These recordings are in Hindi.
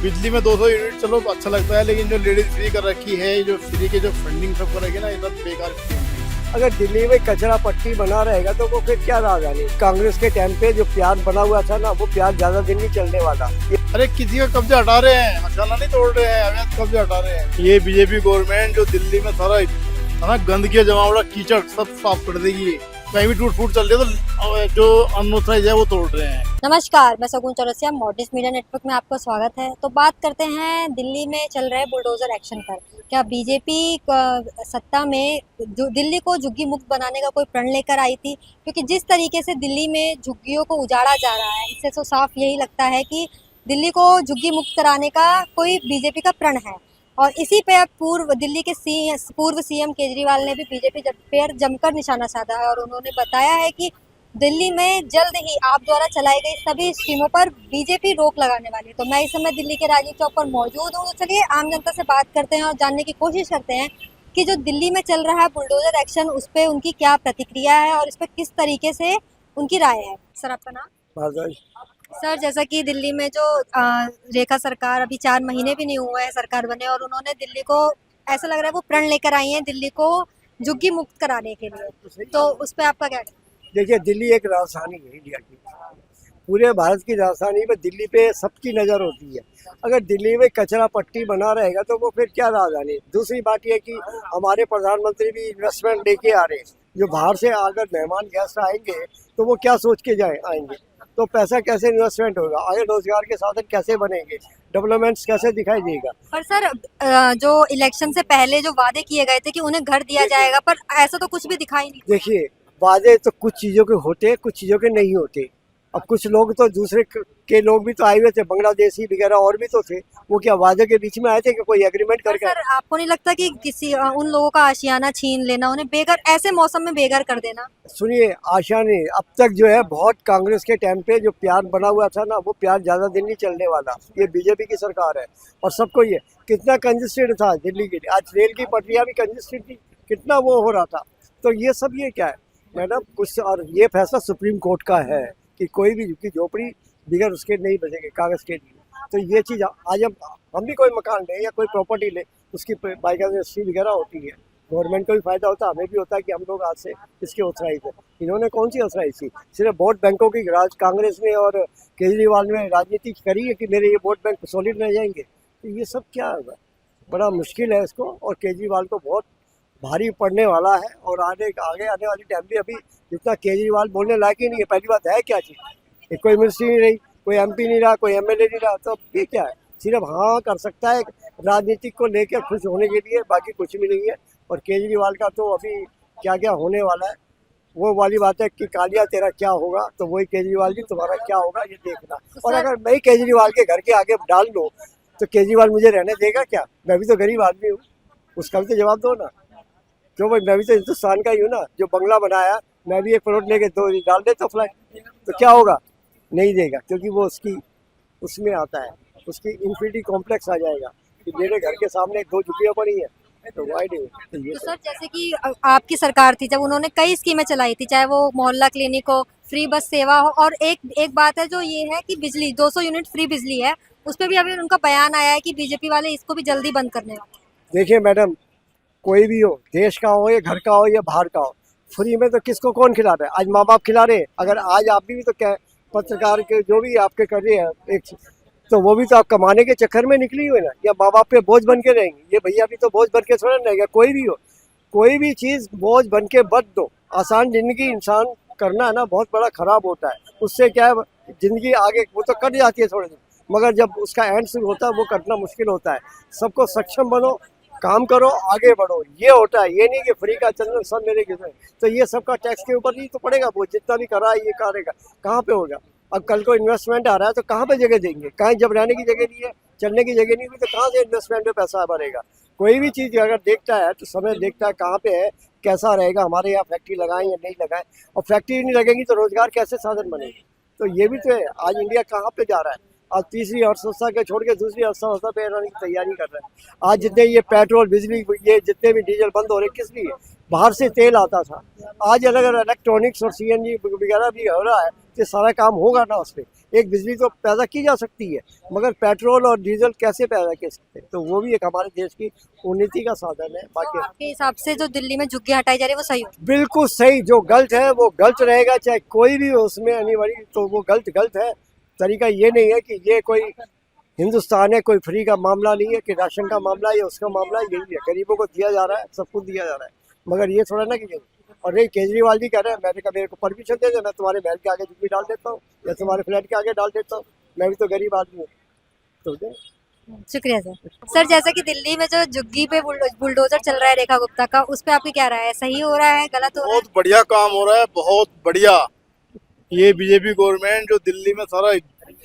बिजली में 200 यूनिट चलो अच्छा लगता है, लेकिन जो लेडीज फ्री कर रखी है, जो फ्री के जो फंडिंग सब करेगी ना, ये सब बेकार स्कीम है। अगर दिल्ली में कचरा पट्टी बना रहेगा तो वो फिर क्या राजधानी। कांग्रेस के टाइम पे जो प्यार बना हुआ था ना, वो प्यार ज्यादा दिन नहीं चलने वाला। अरे किसी का कब्जा हटा रहे हैं, अचानक नहीं तोड़ रहे हैं, अवैध कब्जा हटा रहे हैं। ये बीजेपी गवर्नमेंट जो दिल्ली में सारा गंदगी जमावड़ा कीचड़ सब साफ कर देगी। कहीं भी टूट फूट चल रही है तो जो अनऑथराइज है वो तोड़ रहे हैं। नमस्कार, मैं सगुन चौरसिया, मॉर्टिस मीडिया नेटवर्क में आपका स्वागत है। तो बात करते हैं दिल्ली में चल रहे बुलडोजर एक्शन पर। क्या बीजेपी सत्ता में जो दिल्ली को झुग्गी मुक्त बनाने का कोई प्रण लेकर आई थी? क्योंकि जिस तरीके से दिल्ली में झुग्गियों को उजाड़ा जा रहा है, इससे तो साफ यही लगता है कि दिल्ली को झुग्गी मुक्त कराने का कोई बीजेपी का प्रण है। और इसी पे अब दिल्ली के पूर्व सीएम केजरीवाल ने भी बीजेपी पर जमकर निशाना साधा है और उन्होंने बताया है कि दिल्ली में जल्द ही आप द्वारा चलाई गई सभी स्कीमों पर बीजेपी रोक लगाने वाली है। तो मैं इस समय दिल्ली के राजीव चौक पर मौजूद हूँ। तो चलिए आम जनता से बात करते हैं और जानने की कोशिश करते हैं कि जो दिल्ली में चल रहा है बुलडोजर एक्शन, उस पर उनकी क्या प्रतिक्रिया है और इस पर किस तरीके से उनकी राय है। सर, आपका नाम? सर, जैसा कि दिल्ली में जो रेखा सरकार, अभी 4 महीने भी नहीं हुए हैं सरकार बने, और उन्होंने दिल्ली को, ऐसा लग रहा है वो प्रण लेकर आई हैं दिल्ली को झुग्गी मुक्त कराने के लिए, तो उस पर आपका क्या कहना है? देखिए, दिल्ली एक राजधानी है इंडिया की, पूरे भारत की राजधानी में दिल्ली पे सबकी नज़र होती है। अगर दिल्ली में कचरा पट्टी बना रहेगा तो वो फिर क्या राजधानी। दूसरी बात यह कि हमारे प्रधानमंत्री भी इन्वेस्टमेंट लेके आ रहे हैं। जो बाहर से अगर मेहमान गेस्ट आएंगे तो वो क्या सोच के आएंगे, तो पैसा कैसे इन्वेस्टमेंट होगा, आगे रोजगार के साधन कैसे बनेंगे, डेवलपमेंट्स कैसे दिखाई देगा। पर सर, जो इलेक्शन से पहले जो वादे किए गए थे कि उन्हें घर दिया जाएगा, पर ऐसा तो कुछ भी दिखाई नहीं। देखिए, वादे तो कुछ चीज़ों के होते, कुछ चीज़ों के नहीं होते। अब कुछ लोग तो दूसरे के लोग भी तो आए हुए थे, बांग्लादेशी वगैरह और भी तो थे। वो क्या वादे के बीच में आए थे कि कोई एग्रीमेंट करके? सर, आपको नहीं लगता कि किसी उन लोगों का आशियाना छीन लेना, उन्हें बेघर ऐसे मौसम में बेघर कर देना? सुनिए, आशा नहीं, अब तक जो है बहुत कांग्रेस के टाइम पे जो प्यार बना हुआ था ना, वो प्यार ज्यादा दिन नहीं चलने वाला। ये बीजेपी की सरकार है और सबको ये कितना कंजेस्टेड था दिल्ली के लिए। आज रेल की पटरियां भी कंजेस्टेड थी, कितना वो हो रहा था। तो ये सब ये क्या है मैडम, कुछ, और ये फैसला सुप्रीम कोर्ट का है कि कोई भी झुग्गी झोपड़ी बिगैर उसके नहीं बचेंगे कागज के लिए। तो ये चीज़ आज हम भी कोई मकान लें या कोई प्रॉपर्टी लें, उसकी बाइकान रजिस्ट्री वगैरह होती है, गवर्नमेंट को भी फायदा होता है, हमें भी होता है कि हम लोग आज से इसकी ऑथराइज है। इन्होंने कौन सी ऑथराइज की? सिर्फ वोट बैंकों की कांग्रेस ने और केजरीवाल ने राजनीति करी है कि मेरे ये वोट बैंक सॉलिड रह जाएंगे। तो ये सब क्या होगा, बड़ा मुश्किल है इसको, और केजरीवाल को बहुत भारी पड़ने वाला है। और आगे आने वाली टाइम भी अभी जितना केजरीवाल बोलने लायक ही नहीं है। पहली बात है क्या चीज़, कोई मिनिस्ट्री नहीं रही, कोई एमपी नहीं रहा, कोई एमएलए नहीं रहा, तो ये क्या है, सिर्फ हाँ कर सकता है राजनीतिक को लेकर खुश होने के लिए, बाकी कुछ भी नहीं है। और केजरीवाल का तो अभी क्या क्या होने वाला है, वो वाली बात है कि कालिया तेरा क्या होगा, तो वही केजरीवाल जी तुम्हारा क्या होगा ये देखना। और अगर मैं केजरीवाल के घर के आगे डाल दूँ तो केजरीवाल मुझे रहने देगा क्या? मैं भी तो गरीब आदमी हूँ, उसका भी तो जवाब दो ना। क्यों भाई, मैं भी तो हिंदुस्तान का ही हूँ ना। जो बंगला बनाया, मैं भी 1 करोड़ लेके डाल दे तो फ्लैट, तो क्या होगा? नहीं देगा, क्योंकि वो उसमें आता है, उसकी इंफिनिटी कॉम्प्लेक्स आ जाएगा कि मेरे घर के सामने 2 झुग्गियाँ पड़ी हैं, तो वाई नहीं। तो सर, जैसे कि आपकी सरकार थी जब, उन्होंने कई स्कीमें चलाई थी, चाहे वो मोहल्ला क्लिनिक हो, फ्री बस सेवा हो, और एक बात है जो ये है कि बिजली 200 यूनिट फ्री बिजली है, उस पर भी अभी उनका बयान आया है कि बीजेपी वाले इसको भी जल्दी बंद करने वाले हैं। देखिए मैडम, कोई भी हो, देश का हो या घर का हो या बाहर का हो, फ्री में तो किसको कौन खिला रहा है? आज माँ बाप खिला रहे हैं। अगर आज आप भी तो क्या, पत्रकार के जो भी आपके कर रहे हैं एक, तो वो भी तो आप कमाने के चक्कर में निकली हुई ना, या माँ बाप पे बोझ बन के रहेंगे? ये भैया भी तो बोझ बन के थोड़ा रहेगा। कोई भी हो, कोई भी चीज़ बोझ बन के मत दो। आसान जिंदगी इंसान करना है ना, बहुत बड़ा खराब होता है। उससे क्या है, जिंदगी आगे वो तो कट जाती है थोड़े दिन, मगर जब उसका एंड शुरू होता है वो करना मुश्किल होता है। सबको सक्षम बनो, काम करो, आगे बढ़ो, ये होता है। ये नहीं कि फ्री का चंदन सब मेरे किसी, तो ये सबका टैक्स के ऊपर नहीं तो पड़ेगा। वो जितना भी करा है ये करेगा, कहाँ पे होगा? अब कल को इन्वेस्टमेंट आ रहा है तो कहाँ पे जगह देंगे? कहीं जब रहने की जगह नहीं है, चलने की जगह नहीं हुई, तो कहाँ से इन्वेस्टमेंट में पैसा भरेगा? कोई भी चीज़ अगर देखता है तो समय देखता है कहाँ पे है, कैसा रहेगा, हमारे यहाँ फैक्ट्री लगाएं या नहीं लगाएं। और फैक्ट्री नहीं लगेगी तो रोजगार कैसे साधन बनेगी? तो ये भी तो है। आज इंडिया कहाँ पे जा रहा है? आज तीसरी अर्थव्यवस्था के छोड़ के दूसरी अर्थव्यवस्था पे रहने की तैयारी कर रहे हैं। आज जितने ये पेट्रोल, बिजली, ये जितने भी डीजल बंद हो रहे, किस लिए? बाहर से तेल आता था। आज अगर इलेक्ट्रॉनिक्स और सीएनजी वगैरह भी हो रहा है तो सारा काम होगा ना उस पर। एक बिजली तो पैदा की जा सकती है, मगर पेट्रोल और डीजल कैसे पैदा कर सकते हैं? तो वो भी एक हमारे देश की उन्नति का साधन है। तो बाकी आपके हिसाब से जो दिल्ली में झुग्गी हटाई जा रही है वो सही हो? बिल्कुल सही, जो गलत है वो गलत रहेगा, चाहे कोई भी हो उसमें आने वाली, तो वो गलत गलत है। तरीका ये नहीं है कि ये कोई हिंदुस्तान है, कोई फ्री का मामला नहीं है कि राशन का मामला है या उसका मामला है, यही है, गरीबों को दिया जा रहा है, सब कुछ दिया जा रहा है। मगर ये थोड़ा ना कि और नहीं, केजरीवाल जी कह रहे हैं मैंने कहा मेरे को परमिशन दे दे, मैं तुम्हारे महल के आगे झुग्गी डाल देता हूँ या तुम्हारे फ्लैट के आगे डाल देता हूँ, मैं भी तो गरीब आदमी हूँ। तो दे। शुक्रिया सर। सर जैसा कि दिल्ली में जो झुग्गी पे बुलडोजर चल रहा है रेखा गुप्ता का, उस पे आपकी क्या राय है? सही हो रहा है, गलत हो रहा है? बहुत बढ़िया काम हो रहा है, बहुत बढ़िया। ये बीजेपी गवर्नमेंट जो दिल्ली में सारा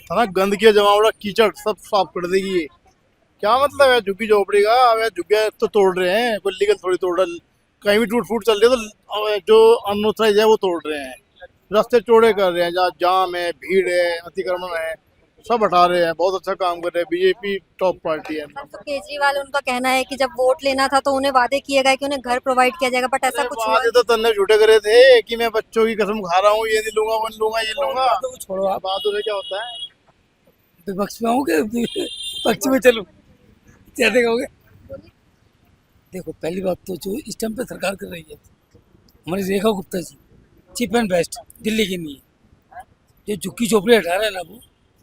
था ना गंदगी जमावड़ा कीचड़ सब साफ कर देगी। ये क्या मतलब है झुग्गी झोपड़ी का? अब ये झुग्गियां तो तोड़ रहे हैं, कोई लीगल थोड़ी तोड़ रहा है। कहीं भी टूट फूट चल रही है तो जो अनऑथराइज है वो तोड़ रहे हैं, रास्ते चौड़े कर रहे हैं, जहाँ जाम है, भीड़ है, अतिक्रमण है, सब हटा रहे हैं। बहुत अच्छा काम कर रहे हैं, बीजेपी टॉप पार्टी है। सर तो केजरीवाल, उनका कहना है कि जब वोट लेना था तो उन्हें वादे किए गए कि उन्हें घर प्रोवाइड किया जाएगा, बट ऐसा कुछ हुआ? वादे तो तन्ने झूठे करे थे कि मैं बच्चों की कसम खा रहा हूँ, ये नहीं लूंगा, वो नहीं लूंगा, ये लूंगा। तो छोड़ो आप, बात उसे क्या होता है? विपक्ष में होगे पक्ष में चलो, क्या देखोगे? देखो पहली बात तो जो इस टाइम पे सरकार कर रही है हमारी Rekha Gupta ji, cheap and best Delhi के लिए जो झुग्गी झोपड़ी हटा रहे हैं ना, वो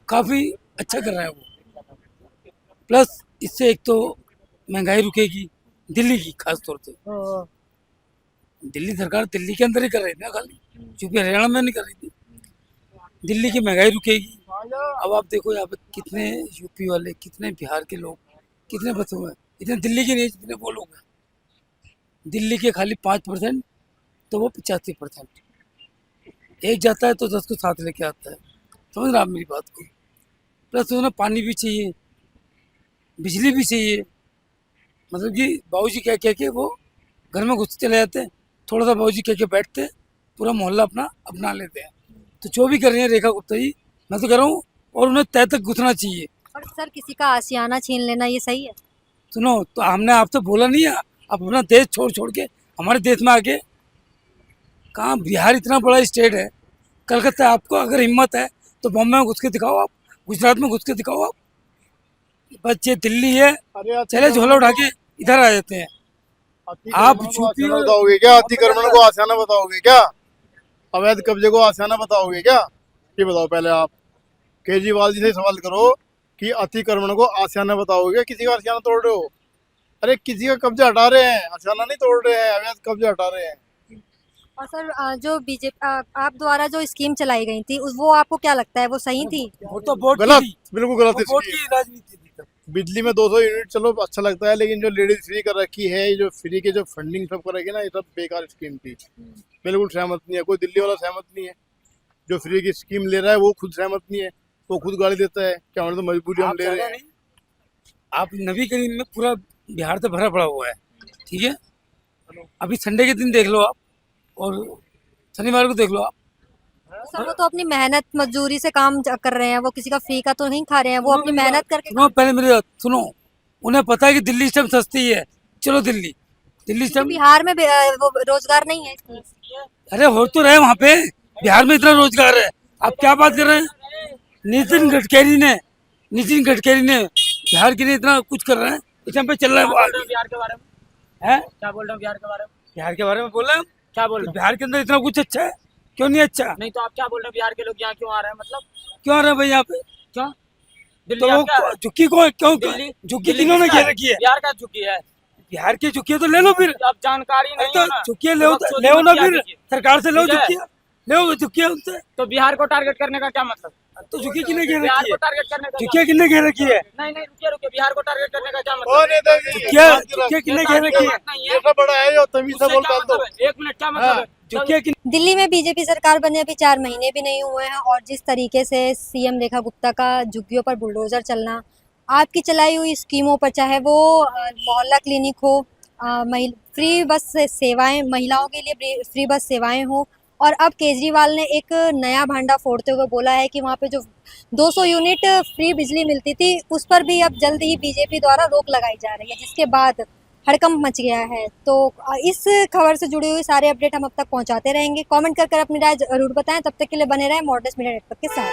काफ़ी अच्छा कर रहे हैं वो। प्लस इससे एक तो महंगाई रुकेगी दिल्ली की, खास तौर पे दिल्ली सरकार दिल्ली के अंदर ही कर रही थी ना, खाली यूपी हरियाणा में नहीं कर रही थी। दिल्ली की महंगाई रुकेगी। अब आप देखो यहाँ पे कितने यूपी वाले, कितने बिहार के लोग, कितने बचे हुए हैं, इतने दिल्ली के नहीं जितने वो लोग हैं। दिल्ली के खाली 5%, तो वो 85%। एक जाता है तो 10 को साथ लेके आता है, समझ रहे आप मेरी बात को? प्लस उन्हें पानी भी चाहिए, बिजली भी चाहिए। मतलब कि बाबूजी कह कह के वो घर में घुसते चले जाते हैं, थोड़ा सा बाबूजी कह के बैठते हैं, पूरा मोहल्ला अपना अपना लेते हैं। तो जो भी कर रही है रेखा गुप्ता जी, मैं तो कह रहा हूँ, और उन्हें तय तक घुसना चाहिए। और सर किसी का आशियाना छीन लेना ये सही है? सुनो, तो हमने आपसे बोला नहीं है, आप अपना देश छोड़ छोड़ के हमारे देश में आके, कहाँ बिहार इतना बड़ा स्टेट है, कलकत्ता, आपको अगर हिम्मत है तो बॉम्बे में घुस के दिखाओ, आप गुजरात में घुस के दिखाओ। आप बच्चे दिल्ली है, चले झोला उठा के इधर आ जाते हैं। आप यूपी और बताओगे क्या? अतिक्रमण को आसाना बताओगे क्या? अवैध कब्जे को आसाना बताओगे क्या? ये बताओ पहले आप। केजरीवाल जी से सवाल करो कि अतिक्रमण को आसाना बताओगे? किसी का आशियाना तोड़ रहे हो? अरे किसी का कब्जा हटा रहे हैं, आशियाना नहीं तोड़ रहे हैं, अवैध कब्जा हटा रहे हैं। और सर जो बीजेपी आप द्वारा जो स्कीम चलाई गई थी वो आपको क्या लगता है वो सही थी? वो तो वोट की गलत, थी, बिल्कुल गलत वो वोट स्कीम। की राजनीति थी तब। बिजली में 200 यूनिट चलो अच्छा लगता है, लेकिन जो लेडीज फ्री कर रखी है, ये जो फ्री के जो फंडिंग सब कर रखी है ना, ये सब बेकार स्कीम थी। बिल्कुल सहमत नहीं है, कोई दिल्ली वाला सहमत नहीं है। जो फ्री की स्कीम ले रहा है वो खुद सहमत नहीं है, वो खुद गाड़ी देता है क्या हमारे तो मजबूरी हम आप ले ज्यादा रहे हैं। नहीं, आप नबी करीम में पूरा बिहार तो भरा पड़ा हुआ है, ठीक है? अभी संडे के दिन देख लो आप, और शनिवार को देख लो आप। सर वो तो अपनी मेहनत मजदूरी से काम कर रहे हैं, वो किसी का फ्री का तो नहीं खा रहे हैं, वो अपनी मेहनत करके। सुनो पहले मेरी बात सुनो, उन्हें पता है कि दिल्ली इस टाइम सस्ती है, चलो दिल्ली, दिल्ली इस टाइम। बिहार में वो रोजगार नहीं है इसलिए। अरे हो तो रहे वहाँ पे, बिहार में इतना रोजगार है, आप क्या बात कर रहे हैं? नितिन गडकरी ने बिहार के लिए इतना कुछ कर रहे हैं, इस टाइम पे चल रहा है। बिहार के बारे में है क्या बोल रहे हो? बिहार के बारे में बिहार के बारे में बोल रहे हैं, क्या बोल रहे हो? बिहार के अंदर इतना कुछ अच्छा है, क्यों नहीं अच्छा? नहीं तो आप क्या बोल रहे हो? बिहार के लोग यहाँ क्यों आ रहे हैं? मतलब क्यों आ रहे हैं भाई यहाँ पे? क्यों? तो दिल्ली वो आप क्या? झुक्की को क्यों, दिल्ली झुक्की दिल्ली किन्होंने किसका घेर है? रखी है? बिहार का झुकी है। बिहार की झुक्की तो ले लो फिर। अब जानकारी नहीं तो है ना, झुक्कियाँ तो बकचोदी ले मत ना किया फिर, कीजिए। सरकार से लो ठीक है? झुक्कियाँ, ले झुक्कियाँ उनसे। तो बिहार को टारगेट करने का क्या मतलब? तो झुक्की किन्ने घेर बिहार रखी को है? टारगेट करने का झुक्कियाँ किन्ने घेर रखी है? नहीं नहीं, रुकिए रुकिए, बिहार को टारगेट करने का क्या ओ मतलब? नेताजी, झुक्कियाँ किन्ने घेर रखी है? नहीं है, ऐसा बड़ा है जो तमीज से उससे बोलता क्या है तो। मतलब है? एक मिनट, क्या मतलब है? झुक्कियाँ किन्ने? दिल्ली में बीजेपी सरकार बने अभी 4 महीने भी नहीं हुए हैं, और जिस तरीके से सीएम रेखा गुप्ता का झुग्गियों पर बुलडोजर चलना, आपकी चलाई हुई स्कीमों पर, चाहे वो मोहल्ला क्लिनिक हो, फ्री बस सेवाएं, महिलाओं के लिए फ्री बस सेवाएं हो, और अब केजरीवाल ने एक नया भांडा फोड़ते हुए बोला है कि वहाँ पे जो 200 यूनिट फ्री बिजली मिलती थी उस पर भी अब जल्द ही बीजेपी द्वारा रोक लगाई जा रही है, जिसके बाद हड़कंप मच गया है। तो इस खबर से जुड़ी हुई सारे अपडेट हम अब तक पहुंचाते रहेंगे। कमेंट कर अपनी राय जरूर बताएं। तब तक के लिए बने रहें मॉडर्न मीडिया नेटवर्क के साथ।